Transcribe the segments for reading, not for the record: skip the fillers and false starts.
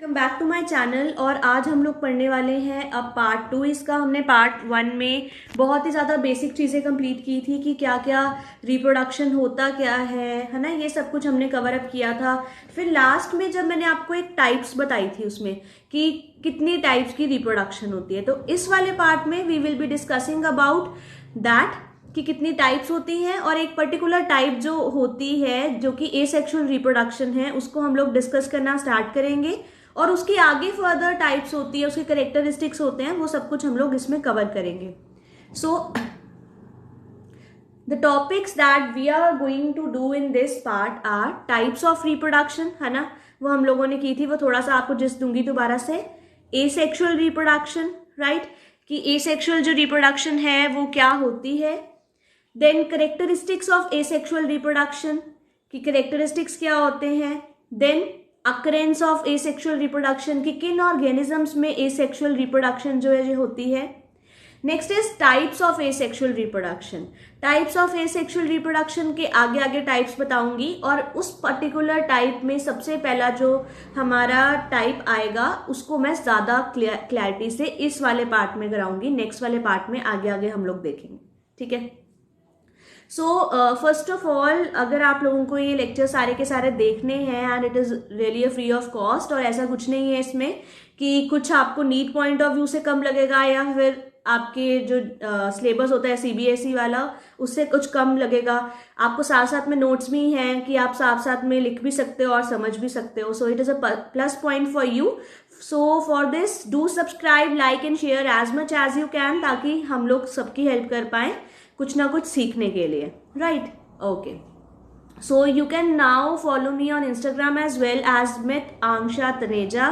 Welcome back to my channel. और आज हम लोग पढ़ने वाले हैं अब पार्ट 2 इसका। हमने पार्ट 1 में बहुत ही ज़्यादा बेसिक चीज़ें कंप्लीट की थी कि क्या क्या रिप्रोडक्शन होता क्या है ना, ये सब कुछ हमने कवर अप किया था। फिर लास्ट में जब मैंने आपको एक टाइप्स बताई थी उसमें कि कितनी टाइप्स की रिप्रोडक्शन होती है, तो इस वाले पार्ट में we will be discussing about that कि कितनी टाइप्स होती हैं, और एक पर्टिकुलर टाइप जो होती है जो कि एसेक्सुअल रिप्रोडक्शन है उसको हम लोग डिस्कस करना स्टार्ट करेंगे। और उसकी आगे फर्दर टाइप्स होती है, उसके करेक्टरिस्टिक्स होते हैं, वो सब कुछ हम लोग इसमें कवर करेंगे। So the topics that we are going to do in this part are types of reproduction, है ना, वो हम लोगों ने की थी, वो थोड़ा सा आपको जिस दूंगी दोबारा से। एसेक्सुअल रिप्रोडक्शन, राइट, कि एसेक्सुअल जो रिप्रोडक्शन है वो क्या होती है। Then characteristics of asexual reproduction, कि करेक्टरिस्टिक्स क्या होते हैं। Then occurrence of asexual reproduction, कि किन ऑर्गेनिजम्स में एसेक्सुअल रिप्रोडक्शन जो है ये होती है। Next is types of asexual reproduction. Types of asexual reproduction के आगे आगे टाइप्स बताऊंगी, और उस पर्टिकुलर टाइप में सबसे पहला जो हमारा टाइप आएगा उसको मैं ज्यादा क्लैरिटी से इस वाले पार्ट में कराऊंगी। नेक्स्ट वाले पार्ट में आगे आगे हम लोग देखेंगे, ठीक है। सो फर्स्ट ऑफ ऑल, अगर आप लोगों को ये लेक्चर सारे के सारे देखने हैं and it is really a free of cost, और ऐसा कुछ नहीं है इसमें कि कुछ आपको नीट पॉइंट ऑफ व्यू से कम लगेगा या फिर आपके जो सिलेबस होता है सीबीएसई वाला उससे कुछ कम लगेगा। आपको साथ साथ में नोट्स भी हैं कि आप साथ साथ में लिख भी सकते हो और समझ भी सकते हो। So it is a plus point for you. So for this do subscribe, like and share as much as you can, ताकि हम लोग सबकी हेल्प कर पाएँ कुछ ना कुछ सीखने के लिए, right. Okay, so you can now follow me on Instagram as well as Mitanksha Taneja,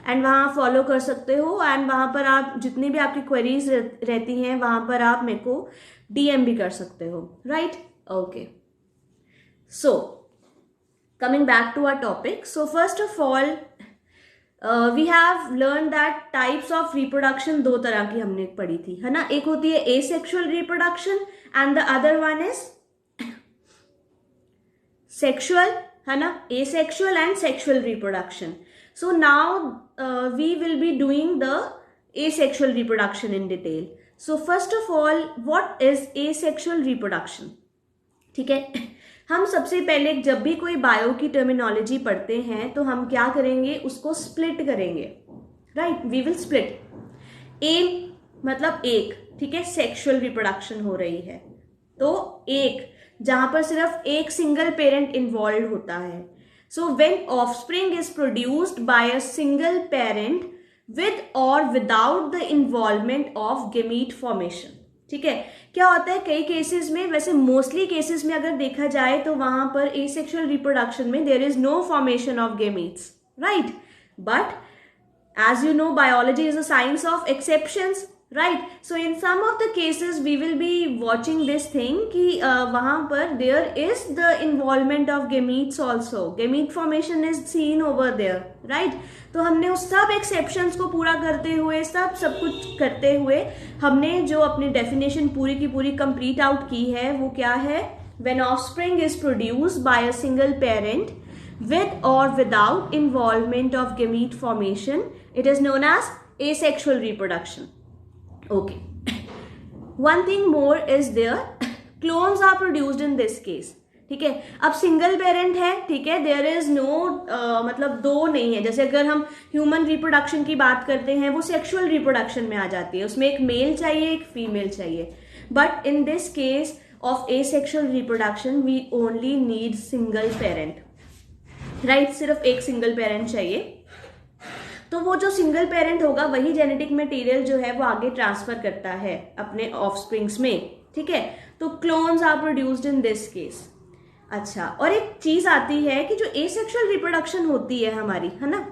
and वहाँ फॉलो कर सकते हो। एंड वहाँ पर आप जितनी भी आपकी क्वेरीज रहती हैं वहाँ पर आप मेरे को डीएम भी कर सकते हो, right. Okay, so coming back to our topic. So first of all we have learn that types of reproduction दो तरह की हमने पढ़ी थी, है ना। एक होती है asexual reproduction and the other one is sexual, है ना, asexual and sexual reproduction. So now we will be doing the asexual reproduction in detail. So first of all, what is asexual reproduction, ठीक है। हम सबसे पहले जब भी कोई बायो की टर्मिनोलॉजी पढ़ते हैं तो हम क्या करेंगे, उसको स्प्लिट करेंगे, right. We will split. A मतलब एक, ठीक है, सेक्सुअल रिप्रोडक्शन हो रही है तो एक, जहां पर सिर्फ एक सिंगल पेरेंट इन्वॉल्व होता है। So when offspring is produced by a single parent with or without the involvement of gamete formation, ठीक है। क्या होता है कई केसेस में, वैसे मोस्टली केसेस में अगर देखा जाए तो वहां पर एसेक्सुअल रिप्रोडक्शन में there is no formation of gametes, right. But as you know, biology is a science of exceptions, right. So in some of the cases we will be watching this thing कि वहां पर there is the involvement of gametes also, gamete formation is seen over there, right. तो हमने उस सब exceptions को पूरा करते हुए, सब कुछ करते हुए हमने जो अपनी definition पूरी की पूरी complete out की है वो क्या है, when offspring is produced by a single parent with or without involvement of gamete formation, it is known as asexual reproduction. Okay. One thing more is there, clones are produced in this case, ठीक है। अब single parent है, ठीक है, there is no मतलब दो नहीं है। जैसे अगर हम ह्यूमन रिप्रोडक्शन की बात करते हैं वो सेक्सुअल रिप्रोडक्शन में आ जाती है, उसमें एक मेल चाहिए एक फीमेल चाहिए। But in this case of asexual reproduction we only need single parent, right, सिर्फ एक सिंगल पेरेंट चाहिए। तो वो जो सिंगल पेरेंट होगा वही जेनेटिक मटेरियल जो है वो आगे ट्रांसफर करता है अपने ऑफस्प्रिंग्स में, ठीक है। तो clones are produced in this case. अच्छा, और एक चीज आती है कि जो एसेक्सुअल रिप्रोडक्शन होती है हमारी, है ना,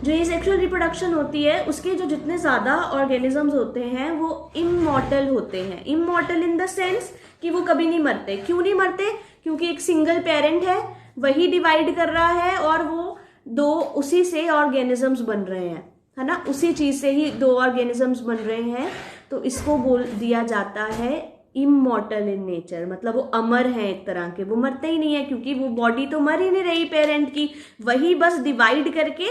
जो एसेक्सुअल रिप्रोडक्शन होती है उसके जो जितने ज्यादा ऑर्गेनिजम्स होते हैं वो इमॉर्टल होते हैं। इमॉर्टल इन द सेंस कि वो कभी नहीं मरते। क्यों नहीं मरते? क्योंकि एक सिंगल पेरेंट है, वही डिवाइड कर रहा है और वो दो उसी से ऑर्गेनिजम्स बन रहे हैं, है ना, उसी चीज से ही दो ऑर्गेनिजम्स बन रहे हैं। तो इसको बोल दिया जाता है इमॉर्टल इन नेचर, मतलब वो अमर है एक तरह के, वो मरते ही नहीं है क्योंकि वो बॉडी तो मर ही नहीं रही पेरेंट की, वही बस डिवाइड करके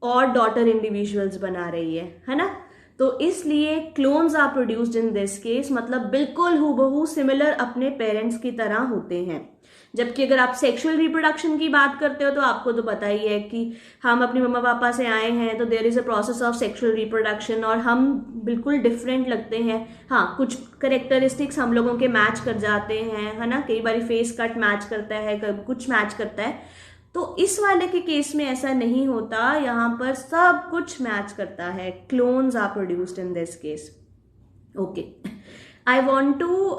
और डॉटर इंडिविजुअल्स बना रही है ना। तो इसलिए clones are produced in this case, मतलब बिल्कुल हूबहू सिमिलर अपने पेरेंट्स की तरह होते हैं। जबकि अगर आप सेक्सुअल रिप्रोडक्शन की बात करते हो तो आपको तो पता ही है कि हम अपने मम्मा पापा से आए हैं, तो there is a process of sexual reproduction और हम बिल्कुल डिफरेंट लगते हैं। हाँ, कुछ करेक्टरिस्टिक्स हम लोगों के मैच कर जाते हैं, है ना, कई बार फेस कट मैच करता है, कभी कुछ मैच करता है। तो इस वाले के केस में ऐसा नहीं होता, यहाँ पर सब कुछ मैच करता है। Clones are produced in this case. Okay, I want to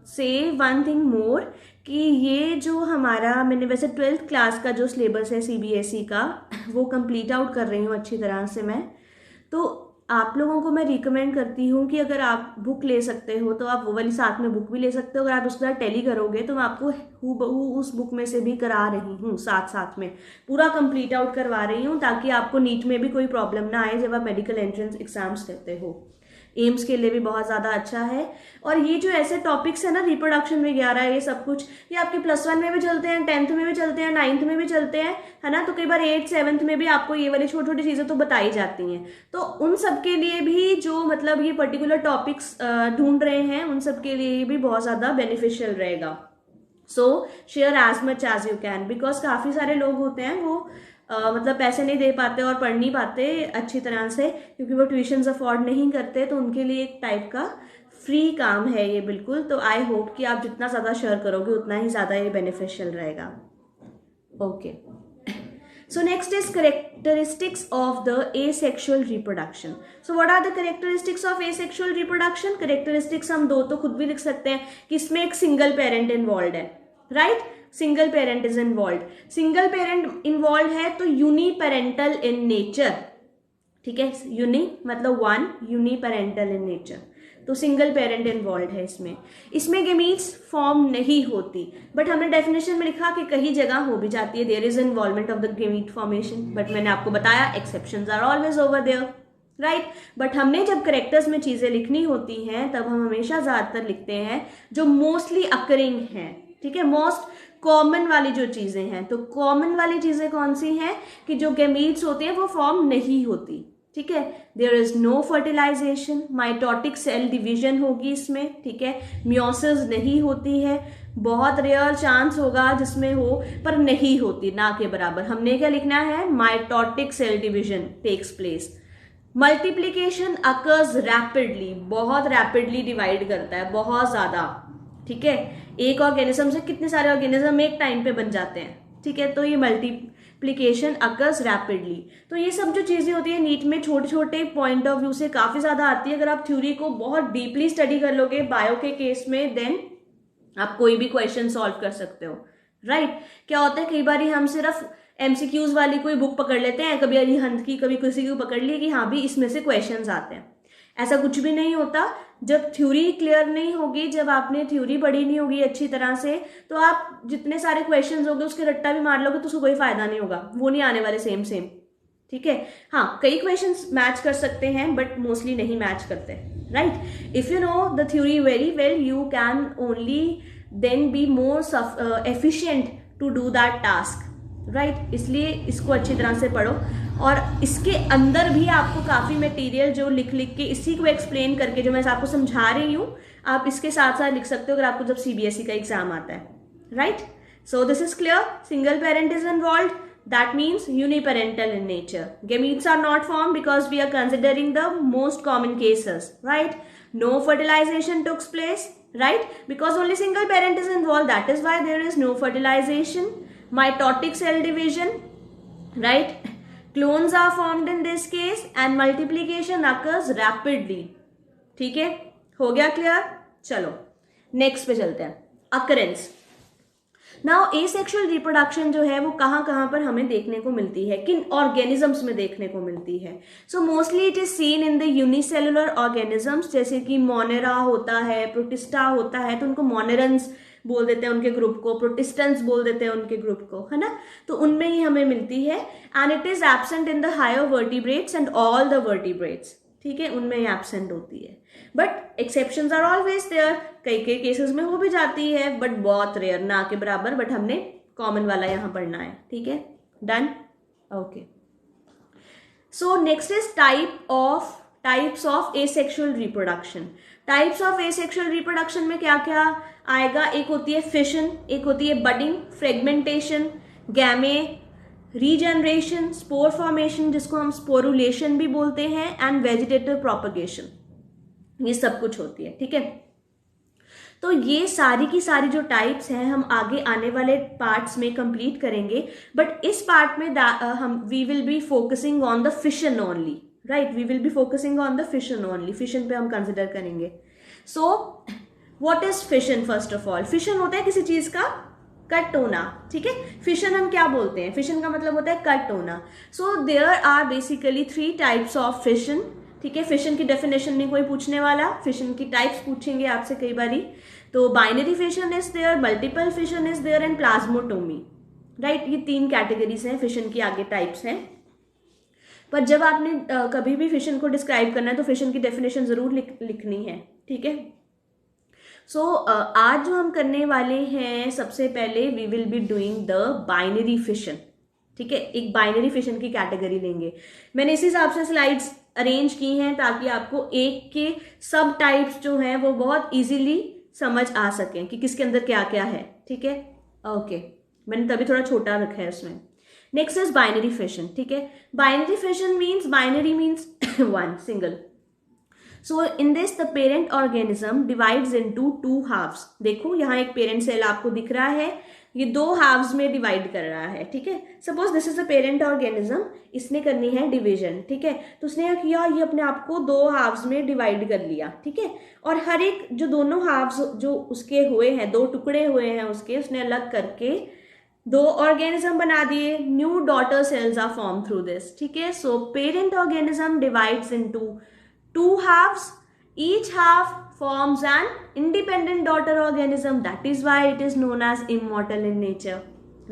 say one thing more कि ये जो हमारा, मैंने वैसे 12th क्लास का जो सिलेबस है CBSE का, वो कंप्लीट आउट कर रही हूँ अच्छी तरह से मैं। तो आप लोगों को मैं रिकमेंड करती हूँ कि अगर आप बुक ले सकते हो तो आप वो वाली साथ में बुक भी ले सकते हो। अगर आप उसके साथ टैली करोगे तो मैं आपको हूबहू उस बुक में से भी करा रही हूँ, साथ साथ में पूरा कंप्लीट आउट करवा रही हूँ, ताकि आपको नीट में भी कोई प्रॉब्लम ना आए जब आप मेडिकल एंट्रेंस एग्जाम्स देते हो। एम्स के लिए भी बहुत ज़्यादा अच्छा है। और ये जो ऐसे टॉपिक्स है ना, रिप्रोडक्शन वगैरह, ये सब कुछ ये आपके +1 में भी चलते हैं, 10th में भी चलते हैं, 9th में भी चलते हैं, है ना। तो कई बार 8th 7th में भी आपको ये वाली छोटी छोटी चीज़ें तो बताई जाती हैं। तो उन सब के लिए भी जो मतलब ये पर्टिकुलर टॉपिक्स ढूंढ रहे हैं, उन सब के लिए भी बहुत ज़्यादा बेनिफिशियल रहेगा। So share as much as you can, because काफ़ी सारे लोग होते हैं वो मतलब पैसे नहीं दे पाते और पढ़ नहीं पाते अच्छी तरह से, क्योंकि वो ट्यूशन्स अफोर्ड नहीं करते। तो उनके लिए एक टाइप का फ्री काम है ये बिल्कुल। तो आई होप कि आप जितना ज़्यादा शेयर करोगे उतना ही ज़्यादा ये बेनिफिशियल रहेगा। Okay, so next is characteristics of the asexual reproduction. So what are the characteristics of asexual reproduction? Characteristics हम दो तो खुद भी लिख सकते हैं कि इसमें एक सिंगल पेरेंट इन्वॉल्व है, right? Single parent is involve. Single parent involve है तो यूनिपेरेंटल इन नेचर, ठीक है। यूनि मतलब वन, यूनिपेरेंटल इन नेचर, तो सिंगल पेरेंट इन्वॉल्व है इसमें। इसमें गेमीट्स फॉर्म नहीं होती, बट हमने डेफिनेशन में लिखा कि कई जगह हो भी जाती है, there is involvement of the gamete formation. But मैंने आपको बताया exceptions are always over there, right. But हमने जब करेक्टर्स में चीजें लिखनी होती हैं तब हम हमेशा ज्यादातर लिखते हैं जो मोस्टली अकरिंग हैं, ठीक है, मोस्ट कॉमन वाली जो चीजें हैं। तो कॉमन वाली चीजें कौन सी हैं कि जो गेमीट्स होते हैं वो फॉर्म नहीं होती, ठीक है। There is no fertilisation, mitotic cell division होगी इसमें, ठीक है। मियोसिस नहीं होती है, बहुत रेयर चांस होगा जिसमें हो, पर नहीं होती, ना के बराबर। हमने क्या लिखना है? Mitotic cell division takes place. Multiplication occurs rapidly, बहुत रैपिडली डिवाइड करता है, बहुत ज्यादा, ठीक है। एक ऑर्गेनिज्म से कितने सारे ऑर्गेनिज्म एक टाइम पे बन जाते हैं, ठीक है। तो ये मल्टीप्लीकेशन अकर्स रैपिडली। तो ये सब जो चीजें होती है नीट में छोटे छोटे पॉइंट ऑफ व्यू से काफी ज्यादा आती है। अगर आप थ्योरी को बहुत डीपली स्टडी कर लोगे बायो के केस में, देन आप कोई भी क्वेश्चन सॉल्व कर सकते हो, राइट। क्या होता है, कई बार हम सिर्फ MCQs वाली कोई बुक पकड़ लेते हैं, कभी अरिहंत की, कभी किसी की पकड़ ली कि हाँ भी इसमें से क्वेश्चंस आते हैं। ऐसा कुछ भी नहीं होता। जब थ्योरी क्लियर नहीं होगी, जब आपने थ्योरी पढ़ी नहीं होगी अच्छी तरह से, तो आप जितने सारे क्वेश्चंस होंगे उसके रट्टा भी मार लोगे तो उसको कोई फायदा नहीं होगा, वो नहीं आने वाले सेम, ठीक है। हाँ, कई क्वेश्चंस मैच कर सकते हैं बट मोस्टली नहीं मैच करते, right. If you know the theory very well, you can only then be more efficient to do that task, right. इसलिए इसको अच्छी तरह से पढ़ो। और इसके अंदर भी आपको काफ़ी मटेरियल जो लिख के इसी को एक्सप्लेन करके जो मैं आपको समझा रही हूँ, आप इसके साथ साथ लिख सकते हो अगर आपको जब CBSE का एग्जाम आता है, right. So this is clear. Single parent is involve, that means uniparental in nature. Gametes are not formed because we are considering the most common cases, right? No fertilization took place, right? Because only single parent is involved, that is why there is no fertilization. Mitotic cell division, right? Clones are formed in this case and multiplication occurs rapidly. ठीक है, हो गया clear? चलो next पे चलते हैं। Occurrence. Now asexual reproduction जो है वो कहाँ कहाँ पर हमें देखने को मिलती है, किन ऑर्गेनिजम्स में देखने को मिलती है? So mostly it is seen in the unicellular organisms, जैसे कि मोनेरा होता है, प्रोटिस्टा होता है, तो उनको मोनेरन्स बोल देते हैं उनके ग्रुप को, प्रोटिस्टेंट्स बोल देते हैं उनके ग्रुप को, है ना। तो उनमें ही हमें मिलती है and it is absent in the higher vertebrates and all the vertebrates, ठीक है, उनमें ही एब्सेंट होती है। But exceptions are always there, कई कई केसेस में हो भी जाती है बट बहुत रेयर, ना के बराबर। बट हमने कॉमन वाला यहाँ पढ़ना है, ठीक है, done, okay. So next is types of asexual reproduction. Types of asexual reproduction में क्या क्या आएगा? एक होती है फिशन, एक होती है budding, fragmentation, गैमे, regeneration, spore formation जिसको हम स्पोरुलेशन भी बोलते हैं, एंड वेजिटेटिव प्रोपगेशन. ये सब कुछ होती है. ठीक है, तो ये सारी की सारी जो टाइप्स हैं हम आगे आने वाले पार्ट्स में कंप्लीट करेंगे. बट इस पार्ट में हम we will be focusing on the fission only. Right, we will be focusing on the fission only. Fission पे हम कंसिडर करेंगे. So what is fission? First of all, fission होता है किसी चीज का कट होना. ठीक है, फिशन हम क्या बोलते हैं? फिशन का मतलब होता है कट होना. So there are basically 3 types of fission. ठीक है, फिशन की डेफिनेशन नहीं कोई पूछने वाला, फिशन की टाइप्स पूछेंगे आपसे कई बारी. तो binary fission is there, multiple fission is there, and plasmotomy. Right, ये 3 कैटेगरीज हैं फिशन की, आगे टाइप्स हैं. पर जब आपने कभी भी फिशन को डिस्क्राइब करना है तो फिशन की डेफिनेशन जरूर लिखनी है. ठीक है, सो आज जो हम करने वाले हैं, सबसे पहले we will be doing the binary fission. ठीक है, एक बाइनरी फिशन की कैटेगरी लेंगे. मैंने इस हिसाब से स्लाइड्स अरेंज की हैं ताकि आपको एक के सब टाइप्स जो हैं वो बहुत इजीली समझ आ सकें कि किसके अंदर क्या क्या है. ठीक है, ओके, मैंने तभी थोड़ा छोटा रखा है उसमें. Next is binary fission. ठीक है, binary fission means, binary means one, single. So in this the parent organism divides into 2 halves. देखो यहाँ एक पेरेंट सेल आपको दिख रहा है, ये 2 हाफ्स में डिवाइड कर रहा है. ठीक है, suppose this is the parent organism, इसने करनी है डिवीजन. ठीक है, तो उसने क्या किया, ये अपने आप को 2 हाफ्स में डिवाइड कर लिया. ठीक है, और हर एक जो दोनों हाफ्स जो उसके हुए हैं, 2 टुकड़े हुए हैं उसके, उसने अलग करके 2 ऑर्गेनिज्म बना दिए. New daughter cells are form through this. ठीक है, so parent organism divides into 2 halves. Each half forms an independent daughter organism. That is why it is known as immortal in nature.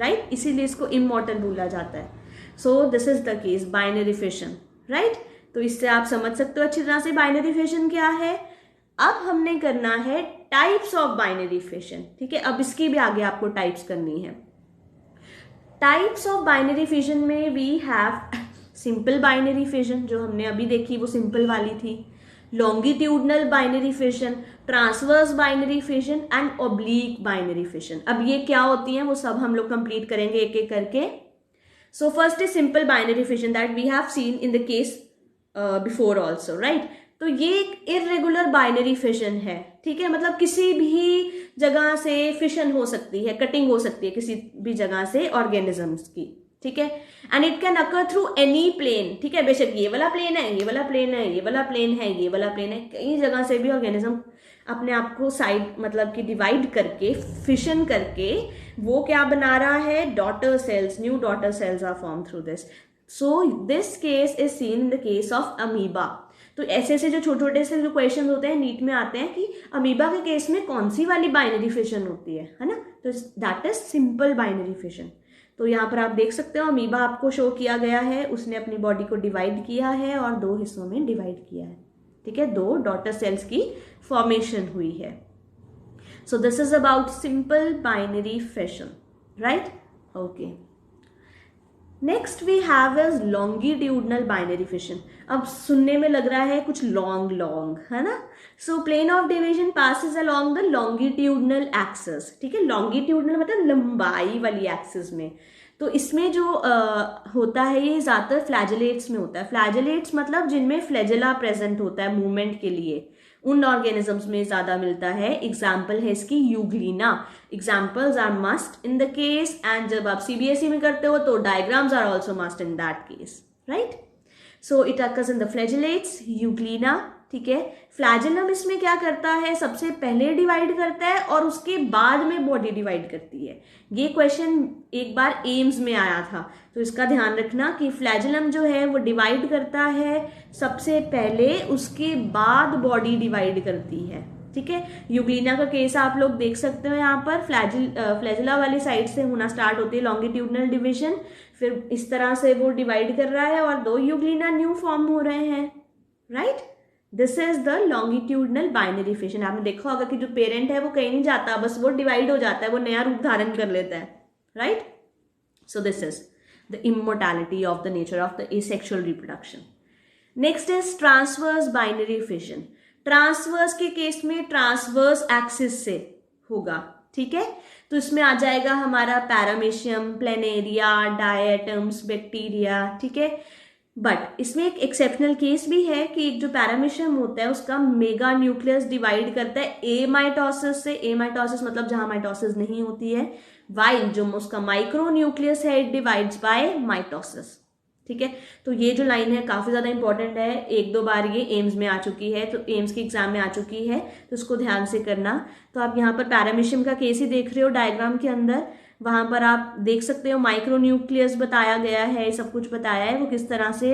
Right? इसीलिए इसको immortal बोला जाता है. So this is the case, binary fission. Right? तो इससे आप समझ सकते हो अच्छी तरह से binary fission क्या है. अब हमने करना है types of binary fission. ठीक है, अब इसकी भी आगे आपको types करनी है. Types of binary fission में we have simple binary fission, जो हमने अभी देखी वो सिंपल वाली थी. Longitudinal binary fission, transverse binary fission, and oblique binary fission. अब ये क्या होती हैं वो सब हम लोग कंप्लीट करेंगे एक एक करके. So first is simple binary fission that we have seen in the case before also. Right, तो ये एक इरेगुलर बाइनरी फिशन है. ठीक है, मतलब किसी भी जगह से फिशन हो सकती है, कटिंग हो सकती है किसी भी जगह से ऑर्गेनिजम्स की. ठीक है, and it can occur through any plane. ठीक है, बेशक ये वाला प्लेन है, ये वाला प्लेन है, ये वाला प्लेन है, ये वाला प्लेन है, कई जगह से भी ऑर्गेनिज्म अपने आप को साइड मतलब कि डिवाइड करके, फिशन करके वो क्या बना रहा है, daughter cells, new daughter cells are form through this. So this case is seen in the case of amoeba. तो ऐसे ऐसे जो छोटे छोटे से जो क्वेश्चन होते हैं नीट में आते हैं कि अमीबा के केस में कौन सी वाली बाइनरी फिशन होती है ना. तो that is simple binary fission. तो यहाँ पर आप देख सकते हो अमीबा आपको शो किया गया है, उसने अपनी बॉडी को डिवाइड किया है और 2 हिस्सों में डिवाइड किया है. ठीक है, 2 डॉटर सेल्स की फॉर्मेशन हुई है. So this is about simple binary fission. Right, okay. Next we have is longitudinal binary fission. अब सुनने में लग रहा है कुछ लॉन्ग है ना. So plane of division passes along the longitudinal axis. ठीक है, लॉन्गिट्यूडनल मतलब लंबाई वाली एक्सिस में. तो इसमें जो होता है ये ज्यादातर फ्लैजेलेट्स में होता है. फ्लैजेलेट्स मतलब जिनमें फ्लैजेला प्रेजेंट होता है मूवमेंट के लिए, उन ऑर्गेनिजम्स में ज्यादा मिलता है. एग्जाम्पल है इसकी Euglena. Examples are must in the case, and जब आप सीबीएसई में करते हो तो diagrams are also must in that case. Right, so it occurs in the flagellates, Euglena. ठीक है, फ्लैजेलम इसमें क्या करता है, सबसे पहले डिवाइड करता है और उसके बाद में बॉडी डिवाइड करती है. ये क्वेश्चन एक बार एम्स में आया था, तो इसका ध्यान रखना कि फ्लैजेलम जो है वो डिवाइड करता है सबसे पहले, उसके बाद बॉडी डिवाइड करती है. ठीक है, यूग्लिना का केस आप लोग देख सकते हो यहाँ पर. फ्लैजेला वाली साइड से होना स्टार्ट होती है लॉन्गिट्यूडनल डिवीजन, फिर इस तरह से वो डिवाइड कर रहा है और 2 यूग्लिना न्यू फॉर्म हो रहे हैं. Right, this is the longitudinal binary fission. आपने देखा होगा कि जो पेरेंट है वो कहीं नहीं जाता, बस वो डिवाइड हो जाता है, वो नया रूप धारण कर लेता है. Right, so this is. the immortality of the nature of the asexual reproduction. Next is transverse binary fission. Transverse के केस में ट्रांसवर्स एक्सिस से होगा, ठीक है। तो इसमें आ जाएगा हमारा पैरामीशियम, प्लेनेरिया, डायटम्स, बैक्टीरिया, ठीक है। बट इसमें एक एक्सेप्शनल केस भी है कि एक जो पैरामीशियम होता है उसका मेगा न्यूक्लियस डिवाइड करता है ए माइटोसिस से। ए माइटोसिस मतलब जहां माइटोसिस नहीं होती है, वाइल जो उसका माइक्रो न्यूक्लियस है इट डिवाइड्स बाय माइटोसिस, ठीक है। तो ये जो लाइन है काफी ज्यादा इंपॉर्टेंट है, एक दो बार ये एम्स में आ चुकी है, तो एम्स के एग्जाम में आ चुकी है, तो उसको ध्यान से करना। तो आप यहाँ पर पैरामीशियम का केस ही देख रहे हो डायग्राम के अंदर, वहां पर आप देख सकते हो माइक्रो न्यूक्लियस बताया गया है, सब कुछ बताया है वो किस तरह से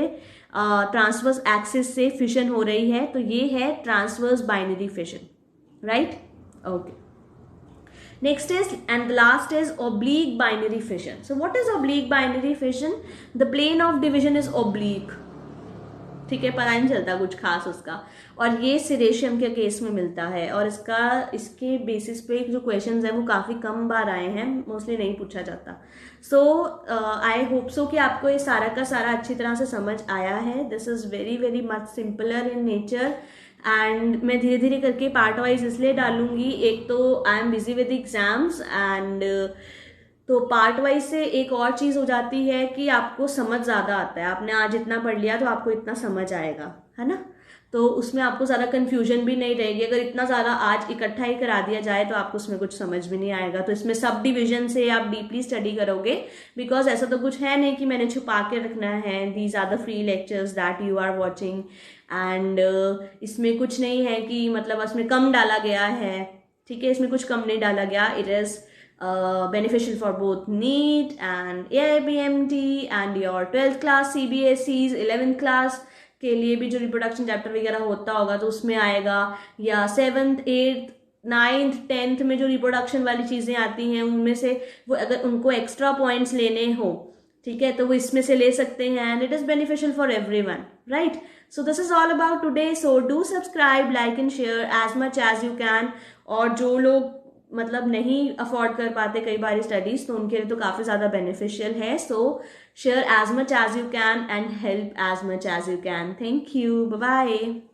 ट्रांसवर्स एक्सिस से फिशन हो रही है। तो ये है transverse binary fission, right, okay. Next is, and the last is oblique binary fission. So what is oblique binary fission? The plane of division is oblique, ठीक है, पता नहीं चलता कुछ खास उसका, और ये सिरेशियम के केस में मिलता है, और इसके बेसिस पे जो क्वेश्चंस है वो काफ़ी कम बार आए हैं, मोस्टली नहीं पूछा जाता। सो आई होप सो कि आपको ये सारा का सारा अच्छी तरह से समझ आया है। This is very very much simpler in nature, and मैं धीरे धीरे करके पार्ट वाइज इसलिए डालूंगी, एक तो I am busy with exams and तो पार्ट वाइज से एक और चीज़ हो जाती है कि आपको समझ ज़्यादा आता है। आपने आज इतना पढ़ लिया तो आपको इतना समझ आएगा, है ना, तो उसमें आपको ज़्यादा कन्फ्यूजन भी नहीं रहेगी। अगर इतना ज़्यादा आज इकट्ठा ही करा दिया जाए तो आपको उसमें कुछ समझ भी नहीं आएगा। तो इसमें सब डिविजन से आप डीपली स्टडी करोगे, बिकॉज ऐसा तो कुछ है नहीं कि मैंने छुपा के रखना है। These are the free lectures that you are watching, and इसमें कुछ नहीं है कि मतलब इसमें कम डाला गया है, ठीक है, इसमें कुछ कम नहीं डाला गया। It is beneficial for both NEET and AIBMT and your 12th class CBSEs, 11th class के लिए भी जो रिप्रोडक्शन चैप्टर वगैरह होता होगा तो उसमें आएगा, या 7th 8th 9th 10th में जो रिप्रोडक्शन वाली चीज़ें आती हैं उनमें से वो अगर उनको एक्स्ट्रा पॉइंट्स लेने हो, ठीक है, तो वो इसमें से ले सकते हैं, and it is beneficial for everyone, right. So this is all about today, so do subscribe, like and share as much as you can. और जो लोग मतलब नहीं अफोर्ड कर पाते कई बार स्टडीज, तो उनके लिए तो काफ़ी ज़्यादा बेनिफिशियल है। So share as much as you can and help as much as you can. Thank you, bye bye.